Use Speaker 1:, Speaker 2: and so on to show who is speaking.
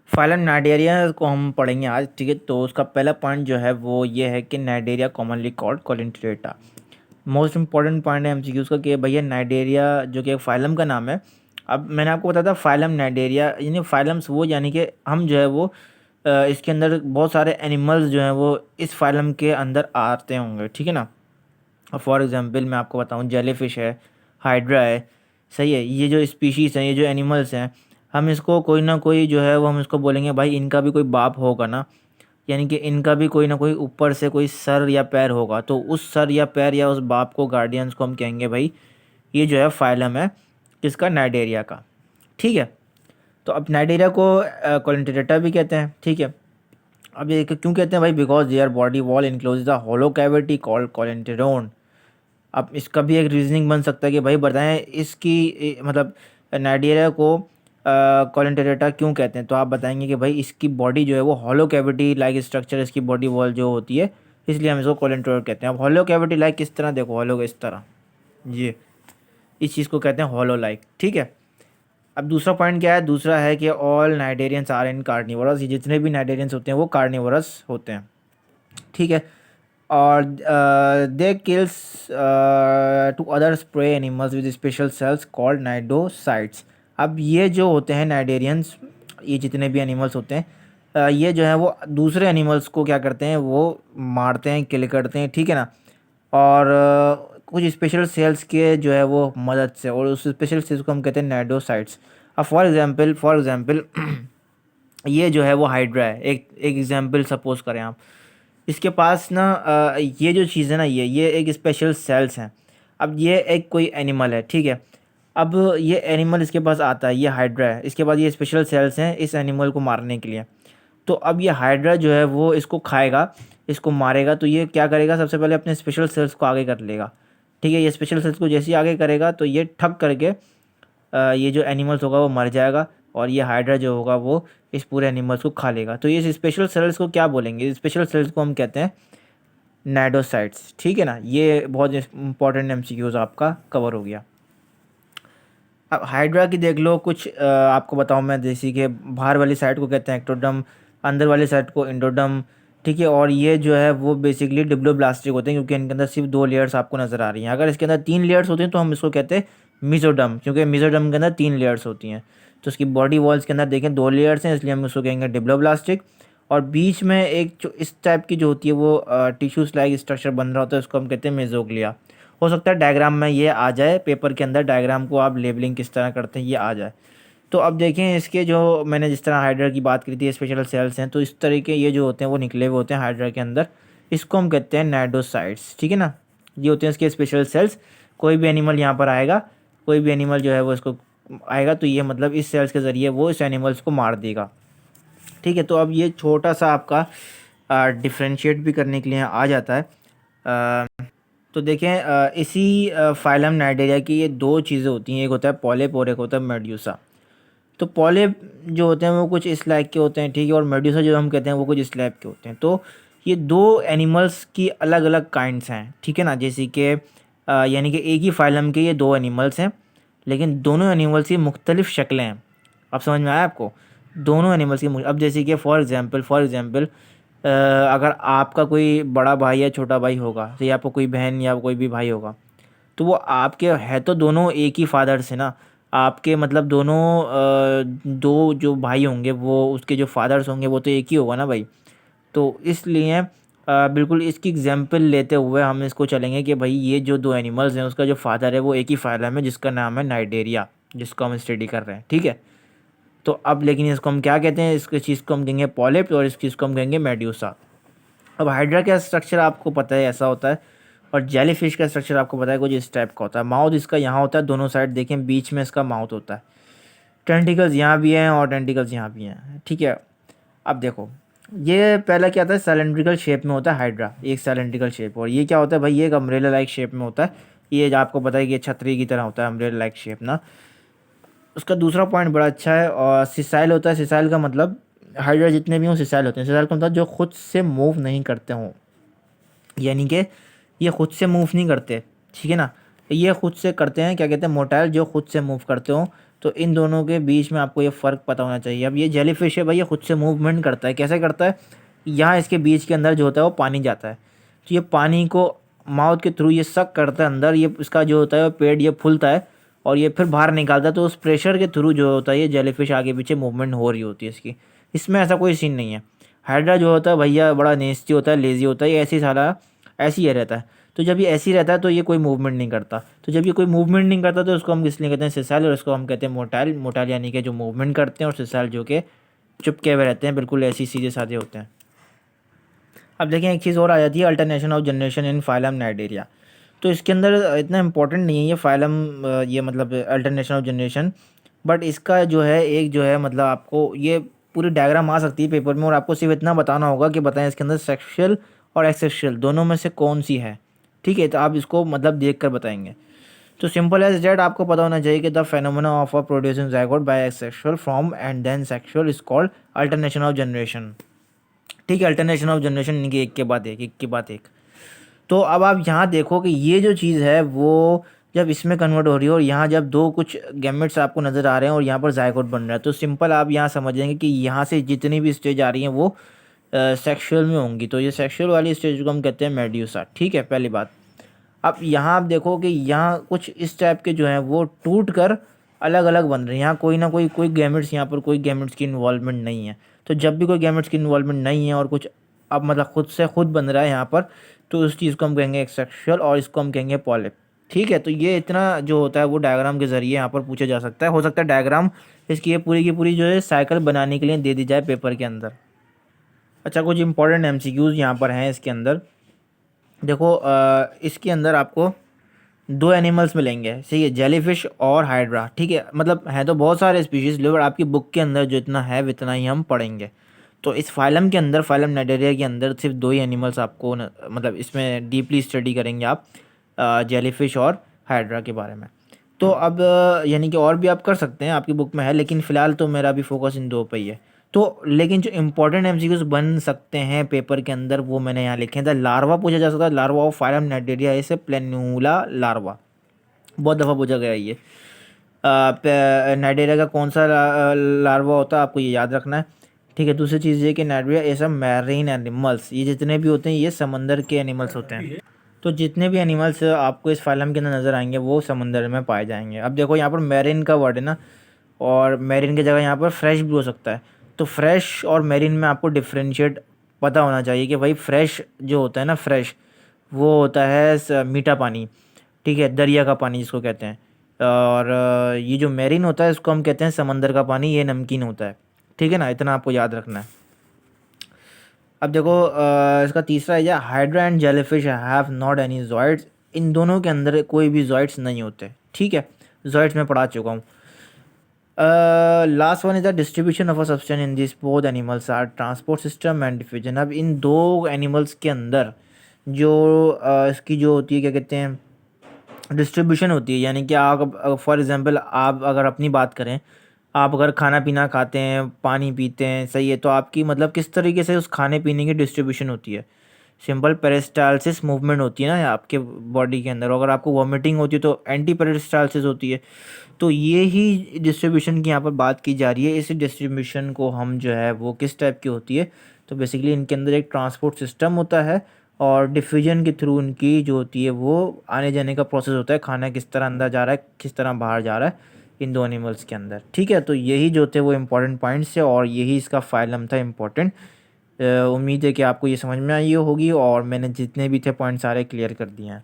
Speaker 1: Phylum Cnidaria को हम पढ़ेंगे आज, ठीक है। तो उसका पहला पॉइंट जो है वो ये है कि Cnidaria commonly called Coelenterata. Most important point है एमसीक्यूज़ का कि भैया नाइडेरिया जो कि एक फाइलम का नाम है। अब मैंने आपको बताया था फाइलम नाइडेरिया यानी फाइलम्स वो, यानी कि हम जो है वो इसके अंदर बहुत सारे एनिमल्स जो हैं वो इस फाइलम के अंदर आते होंगे, ठीक है ना। फॉर एग्जांपल मैं आपको बताऊं, जेलीफिश है, हाइड्रा है, सही है। ये जो स्पीशीज़ हैं, ये जो एनिमल्स हैं, हम इसको कोई ना कोई जो है वो हम इसको बोलेंगे भाई इनका भी कोई बाप होगा ना, यानी कि इनका भी कोई ना कोई ऊपर से कोई सर या पैर होगा। तो उस सर या पैर या उस बाप को, गार्डियंस को हम कहेंगे भाई ये जो है फाइलम है किसका, नाइडेरिया का, ठीक है। तो अब नाइडेरिया को कोलिन्टेरेटा भी कहते हैं, ठीक है। अब ये क्यों कहते हैं भाई, because their body wall enclose the hollow cavity called coelenteron. अब इसका भी एक रीजनिंग बन सकता है कि भाई बताएं इसकी मतलब नाइडेरिया को कोलिन्टेरेटा क्यों कहते हैं। तो आप बताएंगे कि भाई इसकी बॉडी जो है वो हॉलो कैविटी लाइक स्ट्रक्चर, इसकी बॉडी वॉल जो होती है, इसलिए हम इसको कोलिन्टेरेट कहते हैं। अब हॉलो कैविटी लाइक किस तरह, देखो हॉलो इस तरह, ये इस चीज़ को कहते हैं हॉलो लाइक, ठीक है। अब दूसरा पॉइंट क्या है, दूसरा है कि all cnidarians are in carnivorous. ये जितने भी नाइडेरियंस होते हैं वो कार्निवोरस होते हैं, ठीक है। और they kills to other prey animals with special cells called cnidocytes. अब ये जो होते हैं नाइडेरियंस, ये जितने भी एनिमल्स होते हैं, ये जो है वो दूसरे एनिमल्स को क्या करते हैं, वो मारते हैं, किल करते हैं, ठीक है ना। और कुछ स्पेशल सेल्स के जो है वो मदद से, और उस स्पेशल सेल्स को हम कहते हैं नाइडोसाइट्स। अब फॉर एग्जांपल ये जो है वो हाइड्रा है, एक एक एग्जांपल सपोज करें आप। इसके पास ना ये जो चीज़ है ना, ये एक स्पेशल सेल्स हैं। अब ये एक कोई एनिमल है, ठीक है। अब ये एनिमल इसके पास आता है, ये हाइड्रा है, इसके पास ये स्पेशल सेल्स हैं इस एनिमल को मारने के लिए। तो अब ये हाइड्रा जो है वो इसको खाएगा, इसको मारेगा। तो ये क्या करेगा, सबसे पहले अपने स्पेशल सेल्स को आगे कर लेगा, ठीक है। ये स्पेशल सेल्स को जैसे ही आगे करेगा तो ये ठक करके ये जो एनिमल्स होगा वो मर जाएगा, और ये हाइड्रा जो होगा वो इस पूरे एनिमल्स को खा लेगा। तो ये स्पेशल सेल्स को क्या बोलेंगे, स्पेशल सेल्स को हम कहते हैं नाइडोसाइट्स, ठीक है ना। ये बहुत इंपॉर्टेंट एमसीक्यूज आपका कवर हो गया। अब हाइड्रा की देख लो कुछ आपको बताऊं मैं, जैसे कि बाहर वाली साइड को कहते हैं एक्टोडर्म, अंदर वाली साइड को एंडोडर्म, ठीक है। और ये जो है वो बेसिकली डिप्लोब्लास्टिक होते हैं, क्योंकि इनके अंदर सिर्फ 2 लेयर्स आपको नज़र आ रही हैं। अगर इसके अंदर 3 लेयर्स होती हैं तो हम इसको कहते हैं मिजोडर्म, क्योंकि मिजोडर्म के अंदर 3 लेयर्स होती हैं। तो उसकी बॉडी वॉल्स के अंदर देखें 2 लेयर्स हैं, इसलिए हम उसको कहेंगे डिप्लोब्लास्टिक। और बीच में एक जो इस टाइप की जो होती है वो टिश्यूज लाइक स्ट्रक्चर बन रहा होता है, उसको हम कहते हैं मेजोग्लिया। हो सकता है डायग्राम में ये आ जाए, पेपर के अंदर डायग्राम को आप लेबलिंग किस तरह करते हैं ये आ जाए। तो अब देखें इसके जो मैंने जिस तरह हाइड्रा की बात करी थी, स्पेशल सेल्स हैं, तो इस तरीके ये जो होते हैं वो निकले हुए होते हैं हाइड्रा के अंदर। इसको हम कहते हैं नाइडोसाइट्स, ठीक है ना। ये होते हैं इसके स्पेशल सेल्स। कोई भी एनिमल यहाँ पर आएगा, कोई भी एनिमल जो है वो इसको आएगा, तो ये मतलब इस सेल्स के ज़रिए वो इस एनिमल्स को मार देगा, ठीक है। तो अब ये छोटा सा आपका डिफ्रेंशिएट भी करने के लिए आ जाता है। तो देखें इसी फाइलम नाइडेरिया की ये 2 चीज़ें होती हैं, एक होता है पॉलिप और एक होता है मेड्यूसा। तो पॉलिप जो होते हैं वो कुछ इस लाइक के होते हैं, ठीक है। और मेड्यूसा जो हम कहते हैं वो कुछ इस लाइक के होते हैं। तो ये 2 एनिमल्स की अलग अलग काइंड्स हैं, ठीक है ना। जैसे कि यानी कि एक ही फाइलम के ये 2 एनिमल्स हैं, लेकिन दोनों एनिमल्स की मुख्तलिफ शक्लें हैं। अब समझ में आया आपको, दोनों एनिमल्स की अब जैसे कि फॉर एग्ज़ाम्पल अगर आपका कोई बड़ा भाई या छोटा भाई होगा, तो या आपको कोई बहन या कोई भी भाई होगा, तो वो आपके है तो दोनों एक ही फादर से ना। आपके मतलब दोनों दो जो भाई होंगे वो उसके जो फादर्स होंगे वो तो एक ही होगा ना भाई। तो इसलिए बिल्कुल इसकी एग्जांपल लेते हुए हम इसको चलेंगे कि भाई ये जो 2 एनिमल्स हैं उसका जो फादर है वो एक ही फाइलम है जिसका नाम है नाइडेरिया, जिसको हम स्टडी कर रहे हैं, ठीक है। तो अब लेकिन इसको हम क्या कहते हैं, इसके चीज़ को हम कहेंगे पॉलिप और इस चीज़ को हम कहेंगे मेड्यूसा। अब हाइड्रा का स्ट्रक्चर आपको पता है ऐसा होता है, और जेलीफिश का स्ट्रक्चर आपको पता है कुछ इस टाइप का होता है। माउथ इसका यहाँ होता है, दोनों साइड देखें बीच में इसका माउथ होता है। टेंटिकल्स यहाँ भी हैं और टेंटिकल्स यहाँ भी हैं, ठीक है। अब देखो ये पहला क्या होता है, सिलेंड्रिकल शेप में होता है हाइड्रा, एक सिलेंड्रिकल शेप। और ये क्या होता है भाई, ये एक अम्ब्रेला लाइक शेप में होता है। ये जो आपको पता है कि ये छतरी की तरह होता है, अम्ब्रेला लाइक शेप ना। उसका दूसरा पॉइंट बड़ा अच्छा है, और सिसाइल होता है। सिसाइल का मतलब हाइड्रा जितने भी हों सिसाइल होते हैं। सिसाइल का मतलब जो खुद से मूव नहीं करते हों, यानी कि ये खुद से मूव नहीं करते, ठीक है ना। ये खुद से करते हैं, क्या कहते हैं, मोटाइल, जो खुद से मूव करते हो। तो इन दोनों के बीच में आपको ये फ़र्क पता होना चाहिए। अब ये जेलीफ़िश है भाई, ये खुद से मूवमेंट करता है। कैसे करता है? यहाँ इसके बीच के अंदर जो होता है वो पानी जाता है, तो ये पानी को माउथ के थ्रू ये सक करता है अंदर, ये इसका जो होता है वो पेट ये फूलता है और ये फिर बाहर निकालता है। तो उस प्रेशर के थ्रू जो होता है ये जेलीफ़िश आगे पीछे मूवमेंट हो रही होती है इसकी। इसमें ऐसा कोई सीन नहीं है। हाइड्रा जो होता है भैया बड़ा नेस्टी होता है, लेज़ी होता है, ये ऐसे ही साला ऐसे ही रहता है। तो जब ये ऐसे ही रहता है तो ये कोई मूवमेंट नहीं करता। तो जब ये कोई मूवमेंट नहीं करता तो उसको हम इसलिए कहते हैं सिसाइल, और उसको हम कहते हैं मोटाइल। मोटाइल यानी कि जो मूवमेंट करते हैं, और सिसाइल जो कि चुपके हुए रहते हैं, बिल्कुल ऐसे ही सीधे साधे होते हैं। अब देखें एक चीज़ और आ जाती है, alternation of generation in phylum Cnidaria. तो इसके अंदर इतना इंपॉर्टेंट नहीं है ये फाइलम, ये मतलब अल्टरनेशन ऑफ जनरेशन, बट इसका जो है एक जो है मतलब आपको ये पूरी डायग्राम आ सकती है पेपर में, और आपको सिर्फ इतना बताना होगा कि बताएं इसके अंदर सेक्शुअल और एक्सेक्शुअल दोनों में से कौन सी है। ठीक है, तो आप इसको मतलब देख कर बताएंगे। तो सिंपल एज डेट आपको पता होना चाहिए कि the phenomena of a producing zygote by asexual form and then sexual is called alternation of generation. ठीक है, अल्टरनेशन ऑफ जनरेशन यानी कि एक के बाद एक, एक के बाद एक। तो अब आप यहाँ देखो कि ये जो चीज़ है वो जब इसमें कन्वर्ट हो रही है, और यहाँ जब दो कुछ गैमेट्स आपको नज़र आ रहे हैं और यहाँ पर ज़ायगोट बन रहा है, तो सिंपल आप यहाँ समझ जाएंगे कि यहाँ से जितनी भी स्टेज आ रही हैं वो सेक्सुअल में होंगी। तो ये सेक्सुअल वाली स्टेज को हम कहते हैं मेड्यूसा। ठीक है, पहली बात। अब यहाँ आप देखो कि यहाँ कुछ इस टाइप के जो हैं वो टूट कर अलग अलग बन रहे हैं। यहाँ कोई ना कोई गैमेट्स, यहाँ पर कोई गैमेट्स की इन्वॉल्वमेंट नहीं है। तो जब भी कोई गैमेट्स की इन्वॉल्वमेंट नहीं है और कुछ अब मतलब खुद से खुद बन रहा है यहाँ पर, तो उस चीज़ को हम कहेंगे एक्सेक्सुअल, और इसको हम कहेंगे पॉलिप। ठीक है, तो ये इतना जो होता है वो डायग्राम के ज़रिए यहाँ पर पूछा जा सकता है। हो सकता है डायग्राम इसकी ये पूरी की पूरी जो है साइकिल बनाने के लिए दे दी जाए पेपर के अंदर। अच्छा, कुछ इंपॉर्टेंट एमसीक्यूज़ यहाँ पर हैं इसके अंदर। देखो इसके अंदर आपको दो एनिमल्स मिलेंगे, सही है, जेलीफिश और हाइड्रा। ठीक है, मतलब है तो बहुत सारे स्पीशीज़, लेकिन आपकी बुक के अंदर जो इतना है इतना ही हम पढ़ेंगे। तो इस फाइलम के अंदर, फाइलम नाइडेरिया के अंदर सिर्फ दो ही एनिमल्स आपको मतलब इसमें डीपली स्टडी करेंगे आप, जेलीफिश और हाइड्रा के बारे में। तो अब यानी कि और भी आप कर सकते हैं, आपकी बुक में है, लेकिन फ़िलहाल तो मेरा भी फोकस इन दो पे ही है। तो लेकिन जो इंपॉर्टेंट एमसीक्यूज बन सकते हैं पेपर के अंदर वो मैंने यहाँ लिखे हैं। द लार्वा पूछा जा सकता है, लार्वा ऑफ फाइलम नाइडेरिया इसे प्लेन्यूला लार्वा, बहुत दफ़ा पूछा गया ये। नाइडेरिया का कौन सा लार्वा होता है आपको ये याद रखना है। ठीक है, दूसरी चीज़ ये कि नाइडेरिया ये सब मैरीन एनिमल्स, ये जितने भी होते हैं ये समंदर के एनिमल्स होते हैं। तो जितने भी एनिमल्स आपको इस फाइलम के अंदर नज़र आएंगे वो समंदर में पाए जाएंगे। अब देखो यहाँ पर मैरीन का वर्ड है ना, और मैरीन की जगह यहाँ पर फ्रेश भी हो सकता है। तो फ्रेश और मैरीन में आपको डिफ्रेंशिएट पता होना चाहिए कि भाई फ्रेश जो होता है ना, फ्रेश वो होता है मीठा पानी, ठीक है, दरिया का पानी जिसको कहते हैं। और ये जो मैरीन होता है इसको हम कहते हैं समंदर का पानी, ये नमकीन होता है। ठीक है ना, इतना आपको याद रखना है। अब देखो इसका तीसरा है, hydra and jellyfish have not any zooids. इन दोनों के अंदर कोई भी जॉइड्स नहीं होते। ठीक है, जॉइड्स मैं पढ़ा चुका हूँ। Last one is the distribution of a substance in this both animals are transport system and diffusion. अब इन दो एनिमल्स के अंदर जो इसकी जो होती है क्या कहते हैं डिस्ट्रीब्यूशन होती है, यानी कि आप फॉर एग्जांपल आप अगर अपनी बात करें, आप अगर खाना पीना खाते हैं, पानी पीते हैं, सही है, तो आपकी मतलब किस तरीके से उस खाने पीने की डिस्ट्रीब्यूशन होती है। सिंपल पेरिस्टालसिस मूवमेंट होती है ना आपके बॉडी के अंदर। अगर आपको वॉमिटिंग होती है तो एंटी पेरिस्टालसिस होती है। तो ये ही डिस्ट्रीब्यूशन की यहाँ पर बात की जा रही है। इस डिस्ट्रीब्यूशन को हम जो है वो किस टाइप की होती है, तो बेसिकली इनके अंदर एक ट्रांसपोर्ट सिस्टम होता है, और डिफ्यूजन के थ्रू उनकी जो होती है वो आने जाने का प्रोसेस होता है। खाना किस तरह अंदर जा रहा है, किस तरह बाहर जा रहा है इन दो एनिमल्स के अंदर। ठीक है, तो यही जो थे वो इम्पॉर्टेंट पॉइंट्स है, और यही इसका फाइलम था इम्पॉर्टेंट। उम्मीद है कि आपको ये समझ में आई होगी, और मैंने जितने भी थे पॉइंट सारे क्लियर कर दिए हैं।